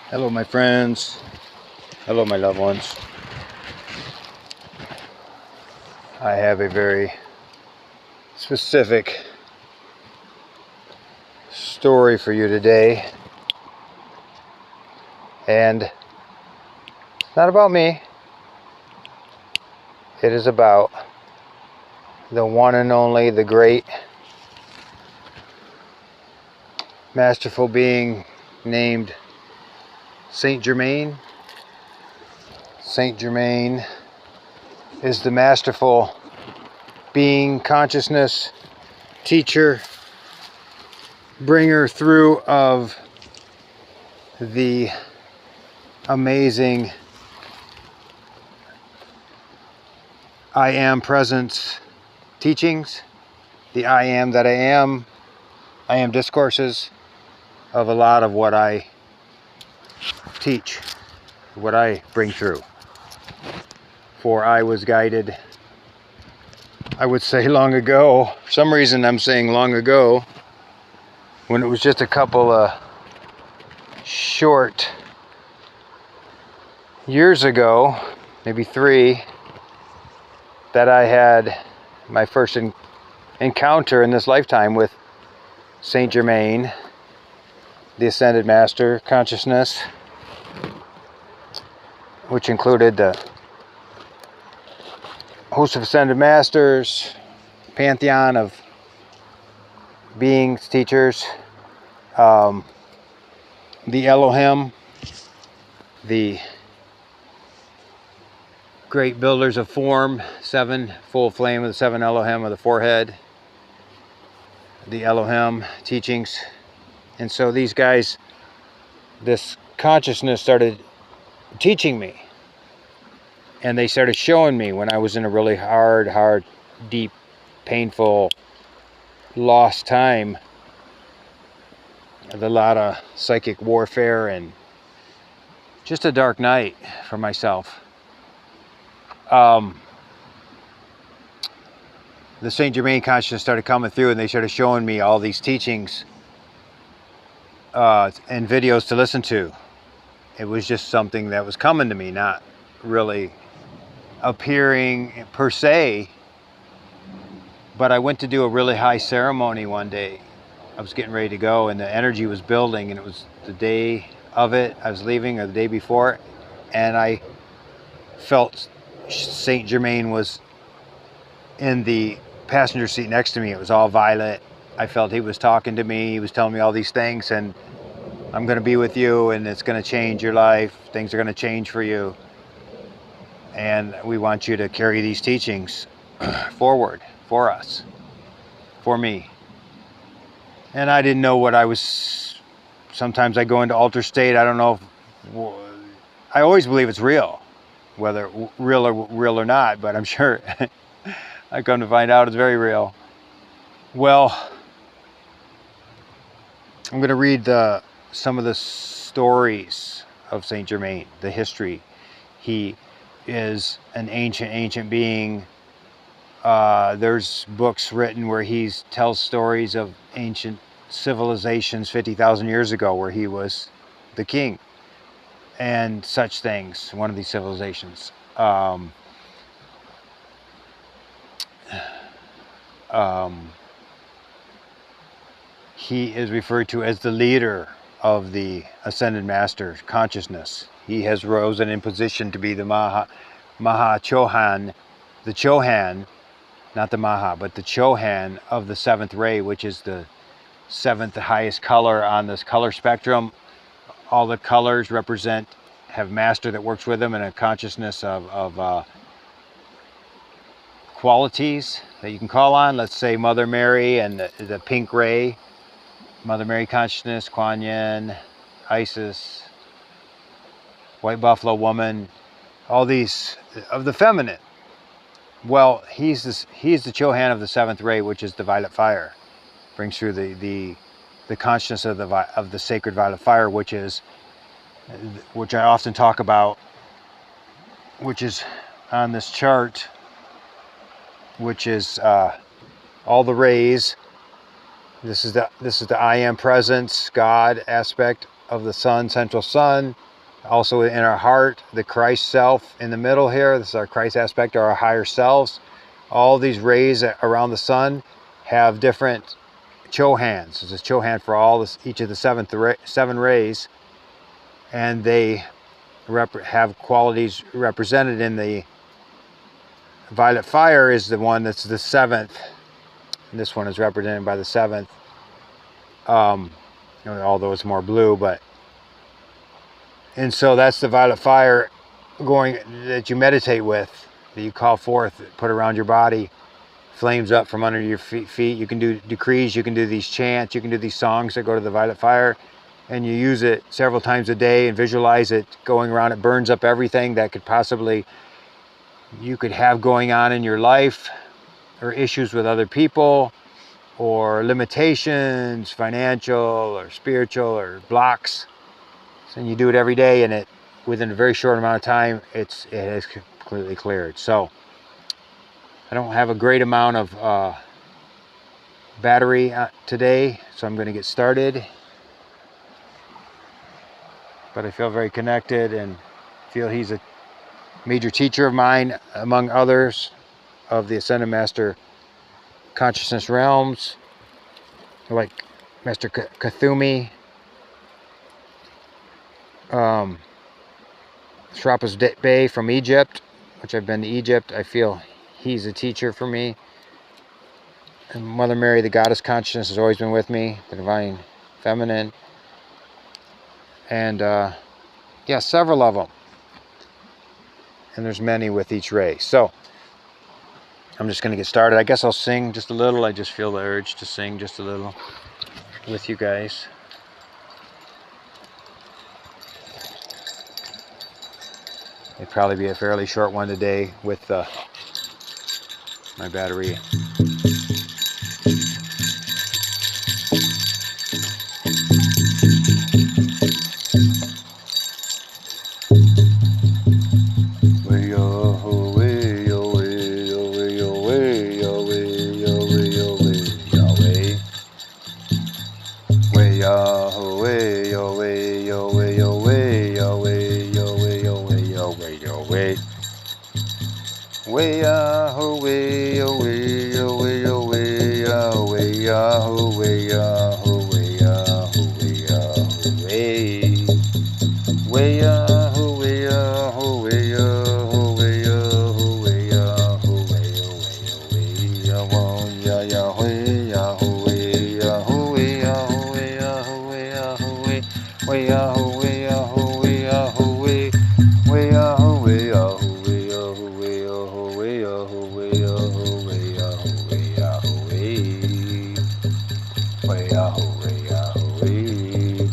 Hello, my friends. Hello, my loved ones. I have a very specific story for you today. And it's not about me. It is about the one and only, the great, masterful being named Saint Germain. Saint Germain is the masterful being, consciousness, teacher, bringer through of the amazing I Am Presence teachings, the I Am that I Am discourses of a lot of what I teach, what I bring through. For I was guided, I would say long ago, for some reason I'm saying long ago, when it was just a couple of short years ago, maybe 3, that I had my first encounter in this lifetime with Saint Germain, the Ascended Master Consciousness, which included the host of Ascended Masters, pantheon of beings, teachers, the Elohim, the great builders of form, 7 full flame of the 7 Elohim of the forehead, the Elohim teachings. And so these guys, this consciousness started teaching me. And they started showing me when I was in a really hard, deep, painful, lost time. A lot of psychic warfare and just a dark night for myself. The Saint Germain consciousness started coming through, and they started showing me all these teachings and videos to listen to. It was just something that was coming to me, not really appearing per se. But I went to do a really high ceremony one day. I was getting ready to go, and the energy was building, and it was the day of it. I was leaving, or the day before, and I felt Saint Germain was in the passenger seat next to me. It was all violet. I felt he was talking to me. He was telling me all these things, and I'm going to be with you, and it's going to change your life. Things are going to change for you, and we want you to carry these teachings forward for us, for me. And I didn't know what I was. Sometimes I go into altered state. I don't know if, I always believe it's real, whether real or not, but I'm sure I come to find out it's very real. Well, I'm going to read some of the stories of Saint Germain, the history. He is an ancient being. There's books written where he tells stories of ancient civilizations 50,000 years ago, where he was the king and such things, one of these civilizations. He is referred to as the leader of the Ascended Master consciousness. He has risen in position to be the Maha Chohan, the Chohan, not the Maha, but the Chohan of the 7th ray, which is the 7th highest color on this color spectrum. All the colors have master that works with them, and a consciousness of qualities that you can call on. Let's say Mother Mary and the pink ray, Mother Mary consciousness, Kuan Yin, Isis, White Buffalo Woman, all these of the feminine. Well, he's the Chohan of the 7th ray, which is the violet fire. Brings through the consciousness of the sacred violet fire, which I often talk about, which is on this chart, which is all the rays This is the I am presence, God aspect of the sun, central sun. Also in our heart, the Christ self in the middle here. This is our Christ aspect, or our higher selves. All these rays around the sun have different Chohans. There's a Chohan for each of the seven rays, and they have qualities represented in the violet fire. Is the one that's the seventh. And this one is represented by the seventh. Although it's more blue, and so that's the violet fire that you meditate with, that you call forth, put around your body, flames up from under your feet. You can do decrees, you can do these chants, you can do these songs that go to the violet fire, and you use it several times a day and visualize it going around. It burns up everything that you could have going on in your life, or issues with other people, or limitations, financial or spiritual, or blocks. And you do it every day, and within a very short amount of time, it has completely cleared. So I don't have a great amount of battery today, so I'm going to get started. But I feel very connected and feel he's a major teacher of mine, among others, of the Ascended Master consciousness realms, like Master Kathumi, Shrappas Bey from Egypt, which I've been to Egypt. I feel he's a teacher for me. And Mother Mary, the Goddess Consciousness, has always been with me, the Divine Feminine. And yeah, several of them. And there's many with each ray. So I'm just going to get started. I guess I'll sing just a little. I just feel the urge to sing just a little with you guys. It'd probably be a fairly short one today with my battery.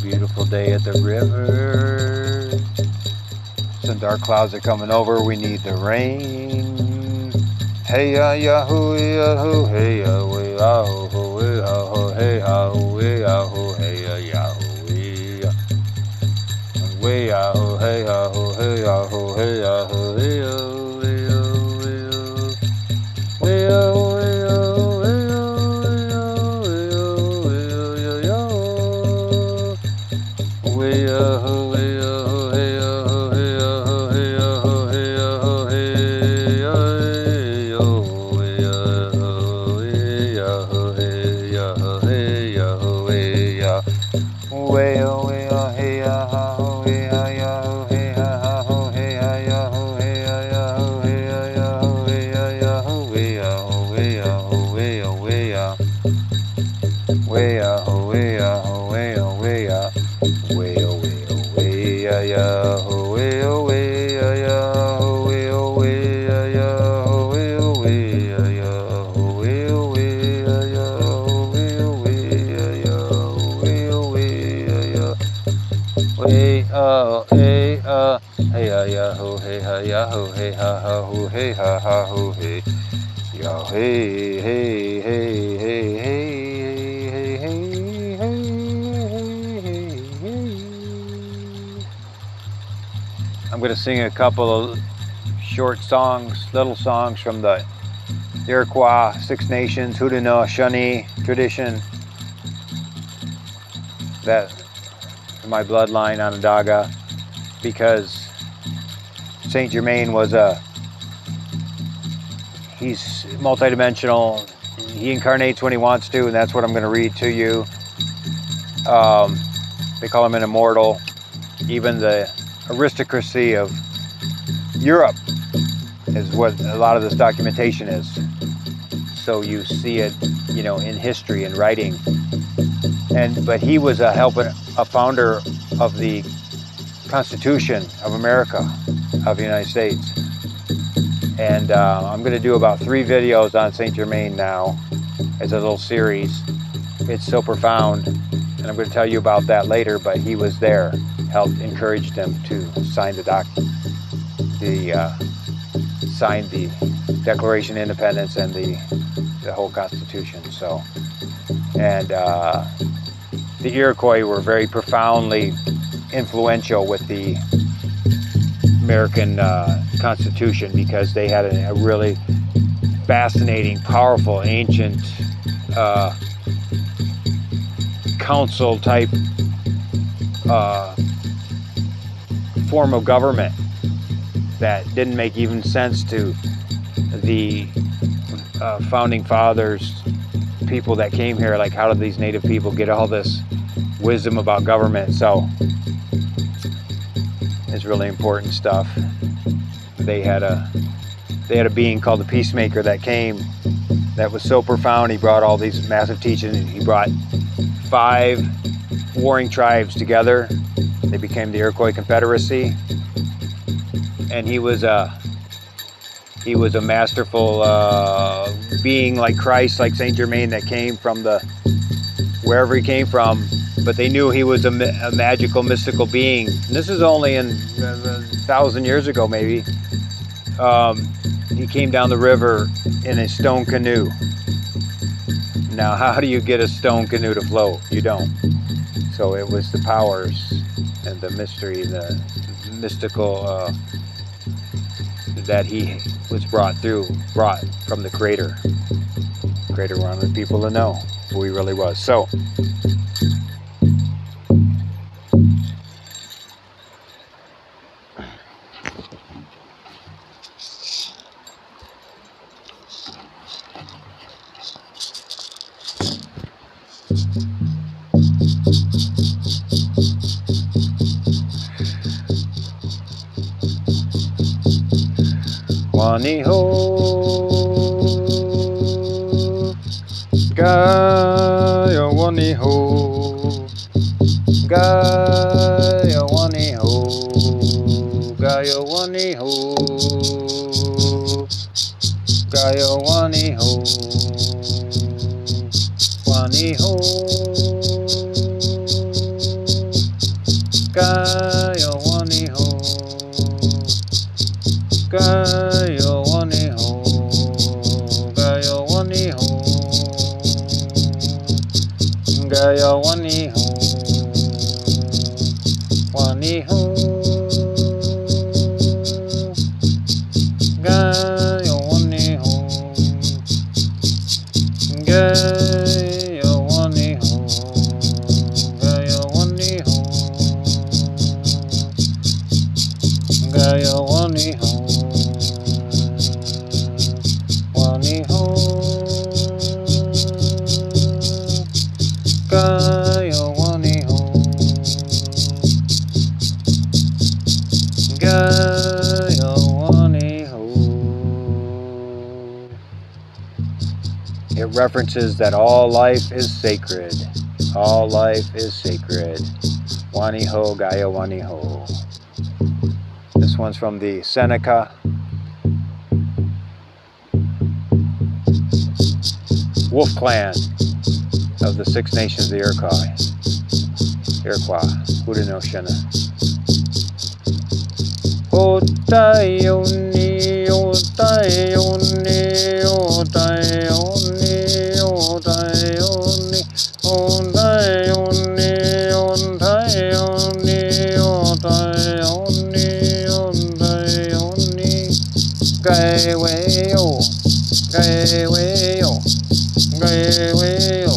Beautiful day at the river. Some dark clouds are coming over. We need the rain. Hey ya yahoo yahoo, hey ya we yahoo yahoo, hey yahoo we yahoo, hey ya yahoo we yahoo, hey yahoo, hey yahoo, hey yahoo, hey yahoo. Hey ha ha hoo, hey ha ha hoo, hey yo, hey hey hey hey hey hey hey hey. I'm going to sing a couple of short songs, little songs from the Iroquois Six Nations Haudenosaunee tradition. that my bloodline Onondaga, because St. Germain was he's multidimensional. He incarnates when he wants to, and that's what I'm going to read to you. They call him an immortal. Even the aristocracy of Europe is what a lot of this documentation is. So you see it, you know, in history and writing. But he was a founder of the Constitution of America, of the United States. And I'm going to do about 3 videos on St. Germain now as a little series. It's so profound, and I'm going to tell you about that later, but he was there, helped, encouraged them to sign the Declaration of Independence and the whole Constitution. So, and the Iroquois were very profoundly influential with the American Constitution, because they had a really fascinating, powerful, ancient council type form of government that didn't make even sense to the founding fathers, people that came here. Like, how did these native people get all this wisdom about government? So it's really important stuff. They had a being called the Peacemaker that came, that was so profound. He brought all these massive teachings. He brought 5 warring tribes together. They became the Iroquois Confederacy, and he was a masterful being, like Christ, like Saint Germain, that came from wherever he came from. But they knew he was a magical, mystical being. And this is only in 1,000 years ago, maybe. He came down the river in a stone canoe. Now, how do you get a stone canoe to float? You don't. So it was the powers and the mystery, the mystical that he was brought from the Creator. The Creator wanted people to know who he really was. So, Wani-ho, Gaia Wani-ho, Gaia Wani-ho, Gaia Wani-ho, Gaia Wani-ho, Wani-ho, Gaia Wani-ho, Gaia Wani-ho, Gaia Wani-ho, Gaia Wani-ho, Wani-ho, Gaia Wani-ho, Gaia Wani-ho, Gaia Wani-ho, Gaia Wani-ho, Wani-ho, Gaia Wani-ho, Gaia Wani-ho. It references that all life is sacred. All life is sacred. Wani-ho, Gaia Wani-ho. This one's from the Seneca. Wolf Clan of the 6 Nations of the Iroquois. Haudenosaunee. Otayoni, Otayoni, Otayoni, Otayoni, Otayoni, Otayoni, Otayoni, Otayoni. Gaiweo, Gaiweo, Gaiweo,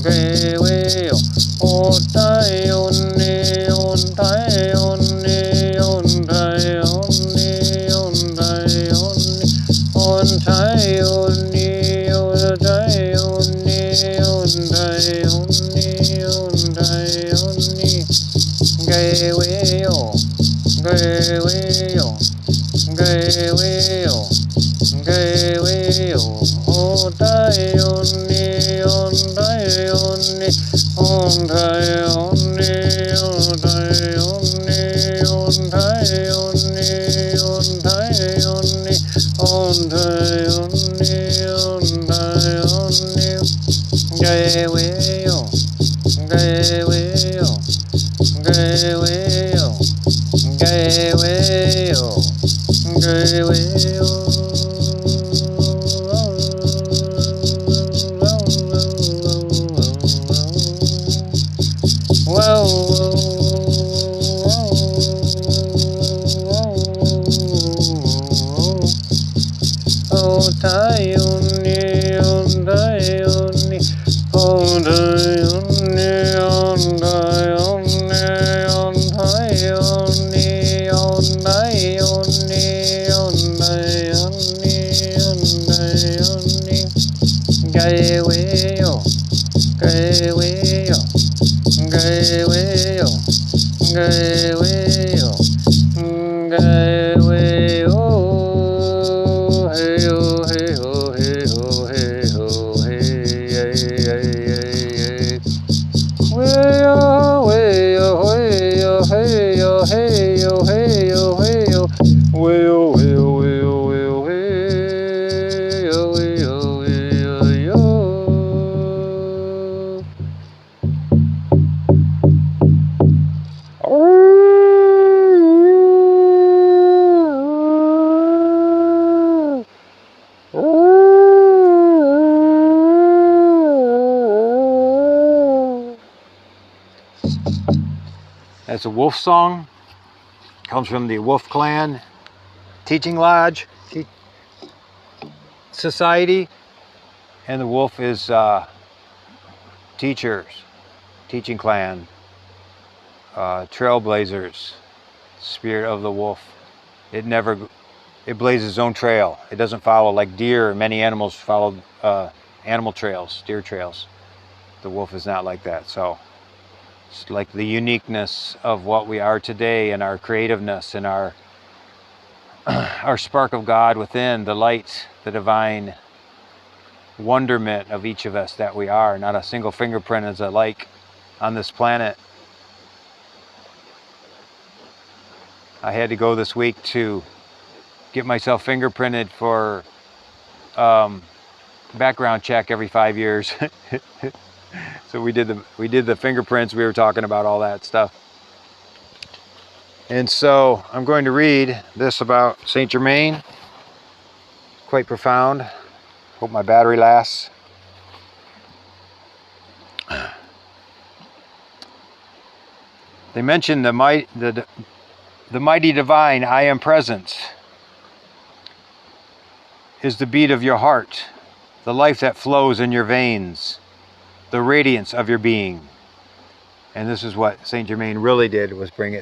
Gaiweo, On tai onni, on tai onni, on tai onni, on tai onni, on tai onni, on tai onni, on tai onni, on tai onni. Gai weo, gai weo, gai weo, gai weo. On tai onni, on tai onni, on tai onni, on tai onni, on tai onni, on tai onni, on tai onni, on tai onni. Gai weo, gai weo, gai weo, gai weo, gai weo. Oh, tai onni, on tai onni, on tai onni, on tai onni, on tai onni, on tai onni, on tai onni, on tai onni. Gai weo, gai weo, gai weo, gai weo, gai weo. Hey oh, hey oh, hey oh, hey oh, hey, hey, hey, hey, hey. Way oh, way oh, way oh, hey oh, hey oh, hey oh, hey oh. Way oh, way oh, way oh, way oh, hey oh, way oh, way oh, yo. That's a wolf song. Comes from the Wolf Clan Teaching Lodge Society, and the wolf is teachers, teaching clan, trailblazers, spirit of the wolf. It blazes its own trail. It doesn't follow like deer. Many animals follow animal trails, deer trails. The wolf is not like that. So it's like the uniqueness of what we are today, and our creativeness, and our our spark of God within, the light, the divine wonderment of each of us that we are. Not a single fingerprint is alike on this planet. I had to go this week to get myself fingerprinted for background check every 5 years. So we did the fingerprints. We were talking about all that stuff. And so I'm going to read this about St. Germain. Quite profound. Hope my battery lasts. They mention the mighty divine I am presence is the beat of your heart, the life that flows in your veins, the radiance of your being. And this is what St. Germain really did, was bring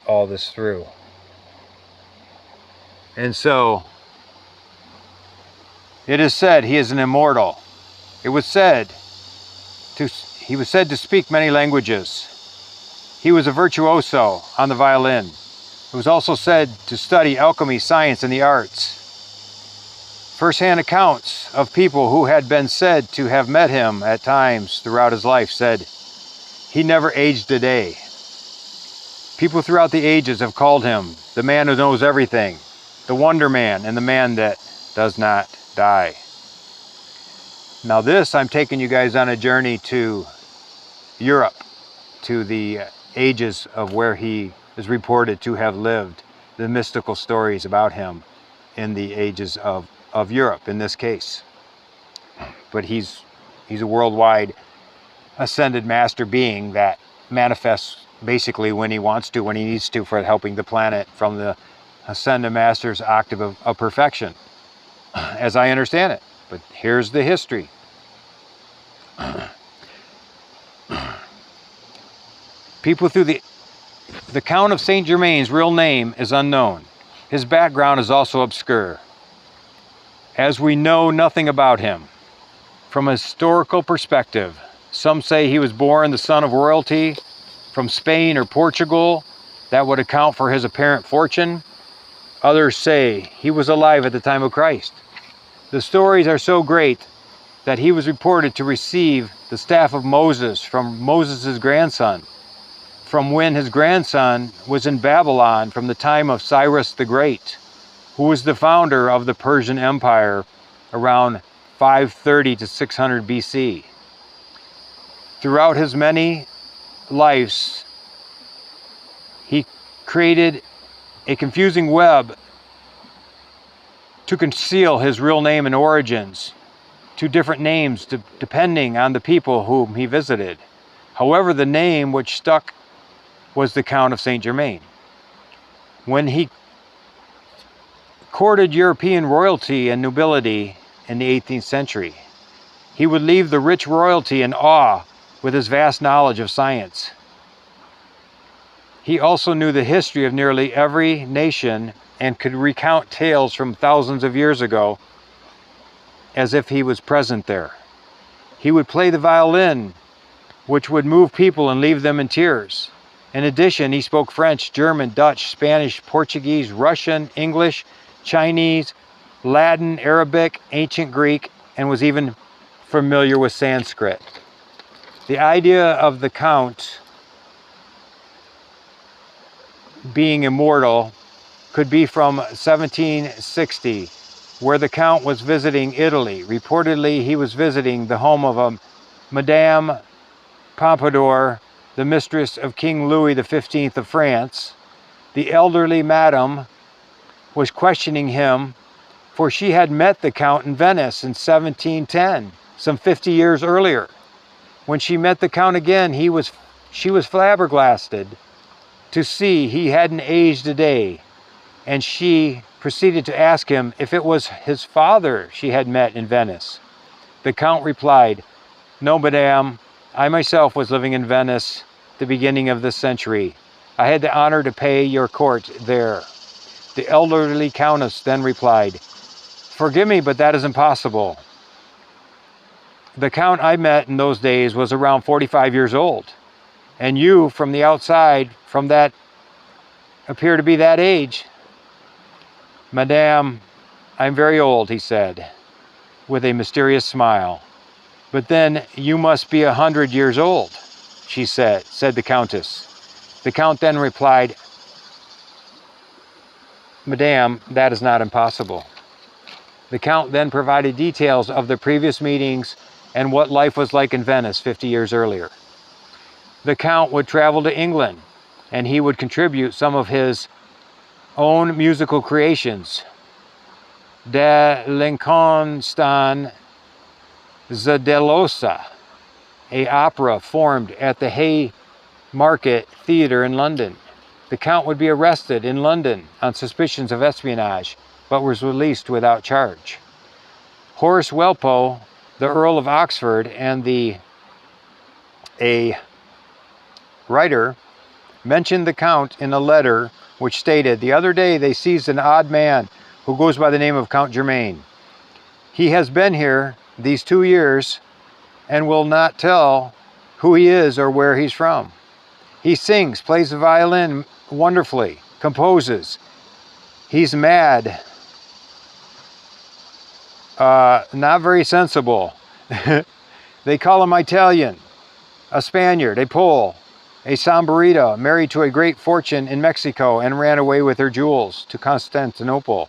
all this through. And so it is said he is an immortal. He was said to speak many languages. He was a virtuoso on the violin. It was also said to study alchemy, science, and the arts. First-hand accounts of people who had been said to have met him at times throughout his life said he never aged a day. People throughout the ages have called him the man who knows everything, the Wonder Man, and the man that does not die. Now this, I'm taking you guys on a journey to Europe, to the ages of where he is reported to have lived, the mystical stories about him in the ages of Europe in this case. But he's a worldwide ascended master being that manifests basically when he wants to, when he needs to, for helping the planet from the ascended master's octave of perfection, as I understand it. But here's the history. The Count of St. Germain's real name is unknown. His background is also obscure, as we know nothing about him. From a historical perspective, some say he was born the son of royalty from Spain or Portugal. That would account for his apparent fortune. Others say he was alive at the time of Christ. The stories are so great that he was reported to receive the staff of Moses from Moses' grandson, from when his grandson was in Babylon from the time of Cyrus the Great, who was the founder of the Persian Empire around 530 to 600 BC. Throughout his many lives, he created a confusing web to conceal his real name and origins to different names depending on the people whom he visited. However, the name which stuck was the Count of St. Germain. When he courted European royalty and nobility in the 18th century, he would leave the rich royalty in awe with his vast knowledge of science. He also knew the history of nearly every nation and could recount tales from thousands of years ago as if he was present there. He would play the violin, which would move people and leave them in tears. In addition, he spoke French, German, Dutch, Spanish, Portuguese, Russian, English, Chinese, Latin, Arabic, ancient Greek, and was even familiar with Sanskrit. The idea of the Count being immortal could be from 1760, where the Count was visiting Italy. Reportedly, he was visiting the home of a Madame Pompadour, the mistress of King Louis XV of France. The elderly madam was questioning him, for she had met the Count in Venice in 1710, some 50 years earlier. When she met the Count again, she was flabbergasted to see he hadn't aged a day, and she proceeded to ask him if it was his father she had met in Venice. The Count replied, "No, madame, I myself was living in Venice at the beginning of this century. I had the honor to pay your court there." The elderly countess then replied, "Forgive me, but that is impossible. The Count I met in those days was around 45 years old, and you, from the outside, from that, appear to be that age." "Madame, I'm very old," he said, with a mysterious smile. "But then you must be 100 years old," said the Countess. The Count then replied, "Madame, that is not impossible." The Count then provided details of the previous meetings and what life was like in Venice 50 years earlier. The Count would travel to England, and he would contribute some of his own musical creations. De l'Inconstant Zadelosa, a opera formed at the Haymarket Theatre in London. The Count would be arrested in London on suspicions of espionage, but was released without charge. Horace Walpole, the Earl of Oxford, and a writer, mentioned the Count in a letter which stated, "The other day they seized an odd man who goes by the name of Count Germain. He has been here these 2 years and will not tell who he is or where he's from. He sings, plays the violin wonderfully, composes. He's mad, not very sensible. They call him Italian, a Spaniard, a Pole, a Sambarita, married to a great fortune in Mexico and ran away with her jewels to Constantinople."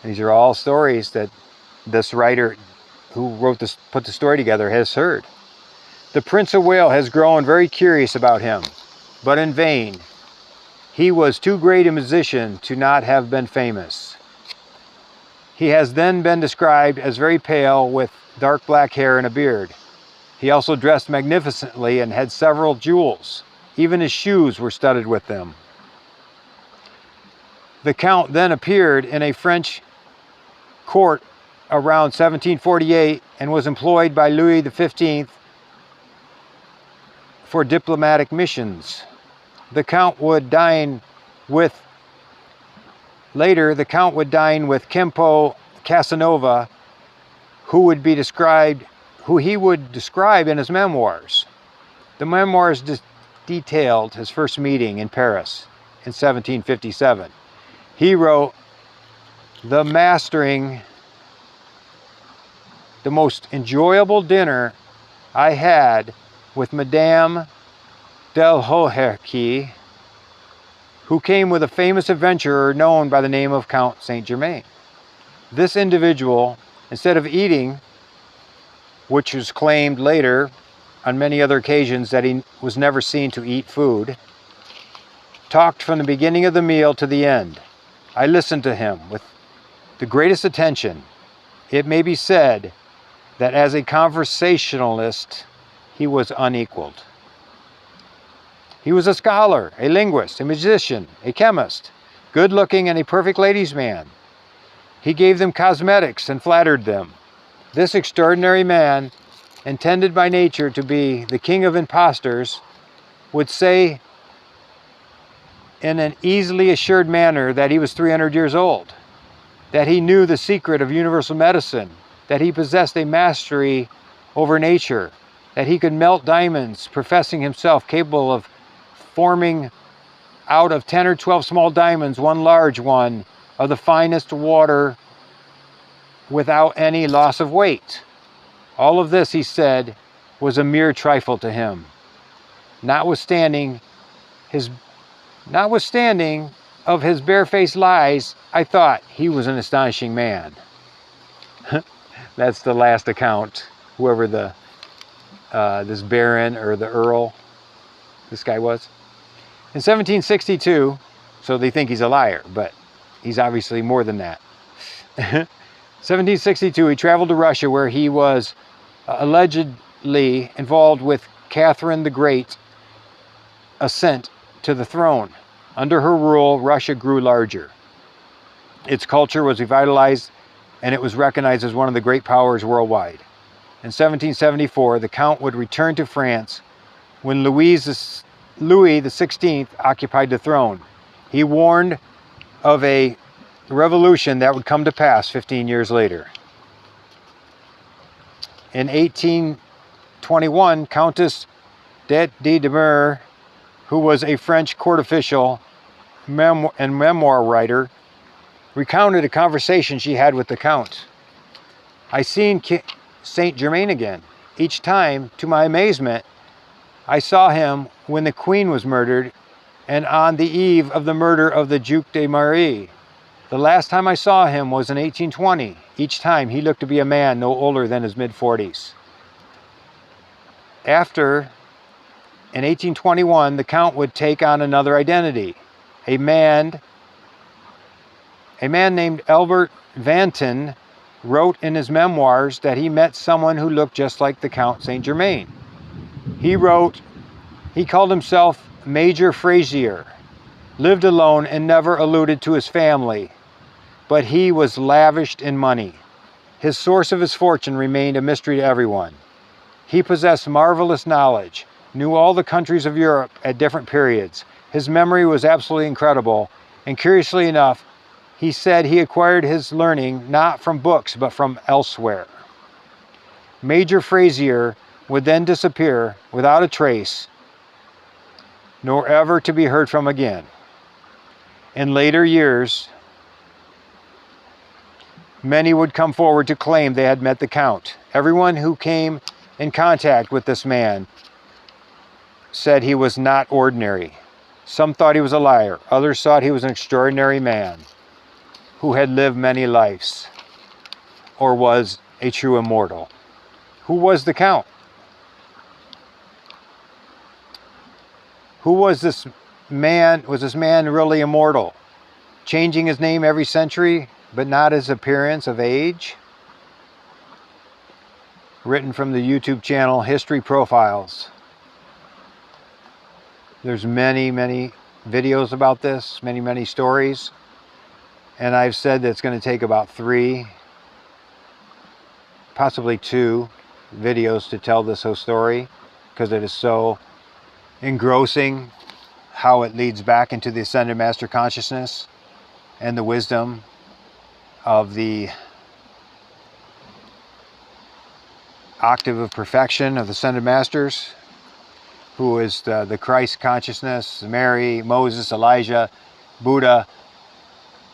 These are all stories that this writer who put the story together has heard. The Prince of Wales has grown very curious about him, but in vain. He was too great a musician to not have been famous. He has then been described as very pale with dark black hair and a beard. He also dressed magnificently and had several jewels. Even his shoes were studded with them. The Count then appeared in a French court around 1748 and was employed by Louis XV for diplomatic missions. The Count would dine with, later, the Count would dine with Kempo Casanova, who he would describe in his memoirs. The memoirs detailed his first meeting in Paris in 1757. He wrote, the most enjoyable dinner I had with Madame d'Alhoherky, who came with a famous adventurer known by the name of Count St. Germain. This individual, instead of eating, which was claimed later on many other occasions that he was never seen to eat food, talked from the beginning of the meal to the end. I listened to him with the greatest attention. It may be said that as a conversationalist, he was unequaled. He was a scholar, a linguist, a musician, a chemist, good-looking and a perfect ladies' man. He gave them cosmetics and flattered them. This extraordinary man, intended by nature to be the king of impostors, would say in an easily assured manner that he was 300 years old, that he knew the secret of universal medicine, that he possessed a mastery over nature, that he could melt diamonds, professing himself capable of forming out of 10 or 12 small diamonds one large one of the finest water without any loss of weight. All of this, he said, was a mere trifle to him. Notwithstanding of his barefaced lies, I thought he was an astonishing man. That's the last account. Whoever this baron or the earl, this guy was. In 1762, so they think he's a liar, but he's obviously more than that. 1762, he traveled to Russia, where he was allegedly involved with Catherine the Great's ascent to the throne. Under her rule, Russia grew larger. Its culture was revitalized, and it was recognized as one of the great powers worldwide. In 1774, the Count would return to France when Louis XVI occupied the throne. He warned of a revolution that would come to pass 15 years later. In 1821, Countess de Demer, who was a French court official and memoir writer, recounted a conversation she had with the Count. I seen St. Germain again. Each time, to my amazement, I saw him when the Queen was murdered and on the eve of the murder of the Duc de Marie. The last time I saw him was in 1820. Each time he looked to be a man no older than his mid-40s. After, in 1821, the Count would take on another identity. A man named Albert Vantin wrote in his memoirs that he met someone who looked just like the Count St. Germain. He wrote, he called himself Major Frazier, lived alone and never alluded to his family, but he was lavished in money. His source of his fortune remained a mystery to everyone. He possessed marvelous knowledge, knew all the countries of Europe at different periods. His memory was absolutely incredible, and curiously enough, he said he acquired his learning not from books, but from elsewhere. Major Frazier would then disappear without a trace, nor ever to be heard from again. In later years, many would come forward to claim they had met the Count. Everyone who came in contact with this man said he was not ordinary. Some thought he was a liar. Others thought he was an extraordinary man who had lived many lives or was a true immortal. Who was the Count? Who was this man? Was this man really immortal? Changing his name every century, but not his appearance of age? Written from the YouTube channel History Profiles. There's many, many videos about this, many stories. And I've said that it's going to take about 3, possibly 2 videos to tell this whole story, because it is so engrossing how it leads back into the Ascended Master Consciousness and the wisdom of the octave of perfection of the Ascended Masters, who is the Christ consciousness, Mary, Moses, Elijah, Buddha,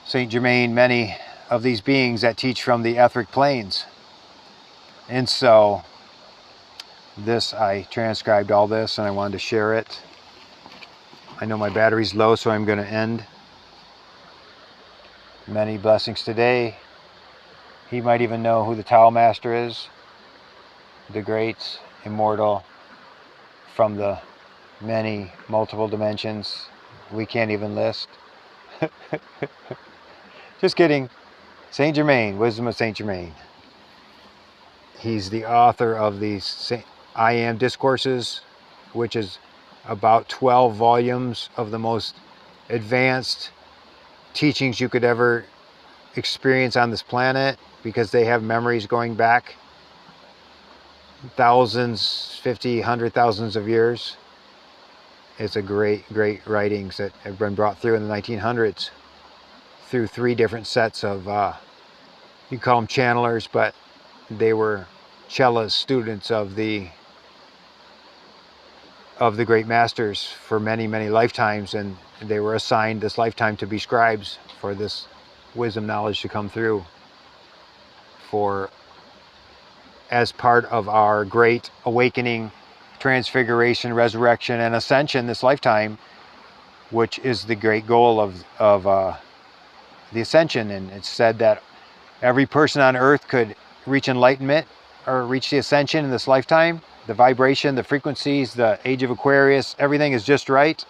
Saint Germain, many of these beings that teach from the etheric planes. And so I transcribed all this and I wanted to share it. I know my battery's low, so I'm going to end. Many blessings today. He might even know who the Tao Master is, the great immortal from the many multiple dimensions we can't even list. Just kidding. Saint Germain, Wisdom of Saint Germain. He's the author of these I Am Discourses, which is about 12 volumes of the most advanced teachings you could ever experience on this planet, because they have memories going back thousands, 50, 100,000s of years. It's a great writings that have been brought through in the 1900s through 3 different sets of, you call them channelers, but they were cellist students of the great masters for many lifetimes, and they were assigned this lifetime to be scribes for this wisdom knowledge to come through as part of our great awakening, transfiguration, resurrection, and ascension this lifetime, which is the great goal of the ascension. And it's said that every person on earth could reach enlightenment or reach the ascension in this lifetime. The vibration, the frequencies, the age of Aquarius, everything is just right.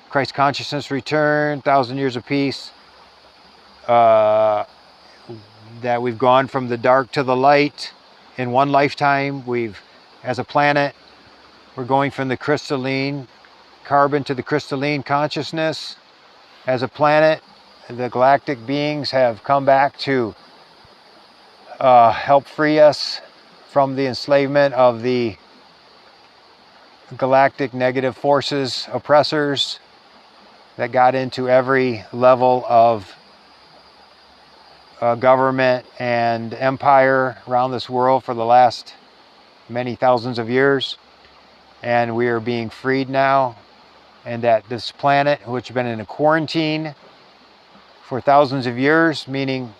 Christ consciousness return, 1,000 years of peace. That we've gone from the dark to the light in one lifetime. As a planet, we're going from the crystalline carbon to the crystalline consciousness. As a planet, the galactic beings have come back to help free us from the enslavement of the galactic negative forces, oppressors that got into every level of government and empire around this world for the last many thousands of years. And we are being freed now, and that this planet, which has been in a quarantine for thousands of years, meaning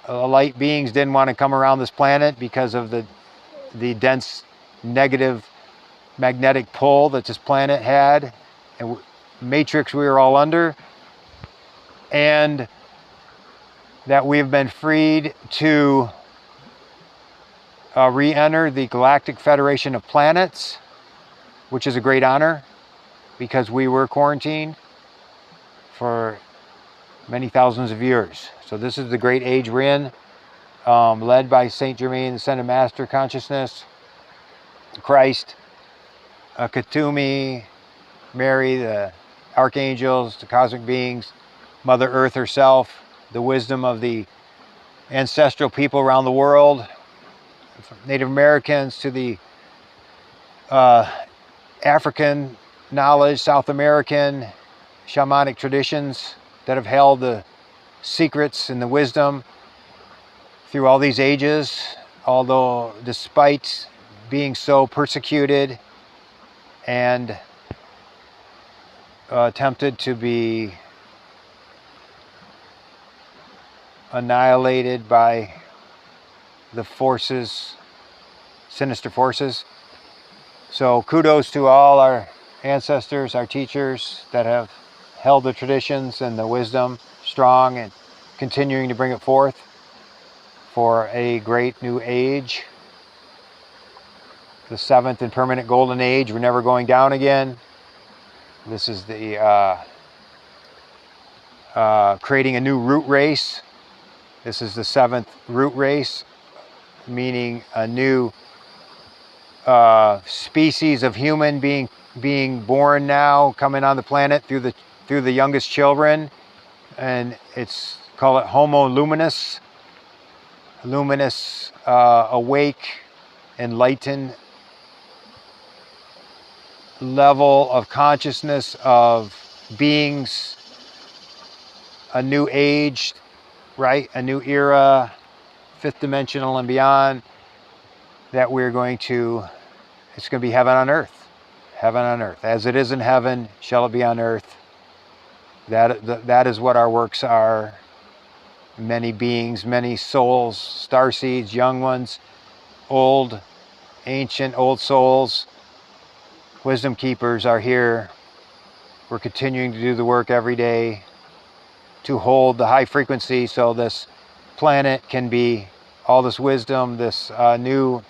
light beings didn't want to come around this planet because of the dense negative magnetic pull that this planet had, and matrix we were all under, and that we have been freed to re-enter the Galactic Federation of Planets, which is a great honor because we were quarantined for many thousands of years. So this is the great age we're in, led by Saint Germain, the Ascended Master Consciousness, Christ, Katumi, Mary, the archangels, the cosmic beings, Mother Earth herself, the wisdom of the ancestral people around the world, from Native Americans to the African knowledge, South American shamanic traditions that have held the secrets and the wisdom through all these ages, although despite being so persecuted and tempted to be annihilated by the forces, sinister forces. So kudos to all our ancestors, our teachers that have held the traditions and the wisdom strong and continuing to bring it forth for a great new age. The 7th and permanent golden age. We're never going down again. This is the creating a new root race. This is the 7th root race, meaning a new species of human being born now, coming on the planet through the youngest children, and call it Homo luminous, awake, enlightened level of consciousness of beings, a new age, right? A new era, fifth dimensional and beyond, that we're going to, it's going to be heaven on earth. Heaven on earth. As it is in heaven, shall it be on earth. That is what our works are. Many beings, many souls, star seeds, young ones, old, ancient, old souls, wisdom keepers are here. We're continuing to do the work every day to hold the high frequency so this planet can be, all this wisdom, this new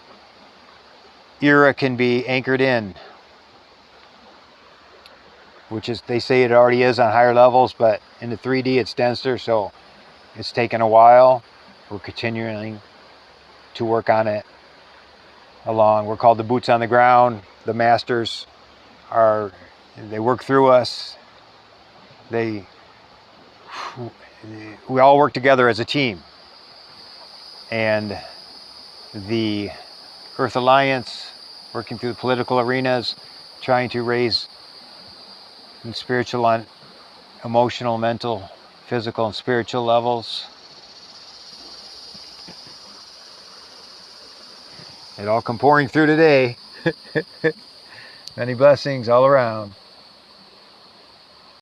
era can be anchored in, which is, they say it already is on higher levels, but in the 3D it's denser, so it's taken a while. We're continuing to work on it along. We're called the boots on the ground. The masters they work through us. We all work together as a team. And the Earth Alliance, working through the political arenas, trying to raise in spiritual and emotional, mental, physical, and spiritual levels. It all come pouring through today. Many blessings all around.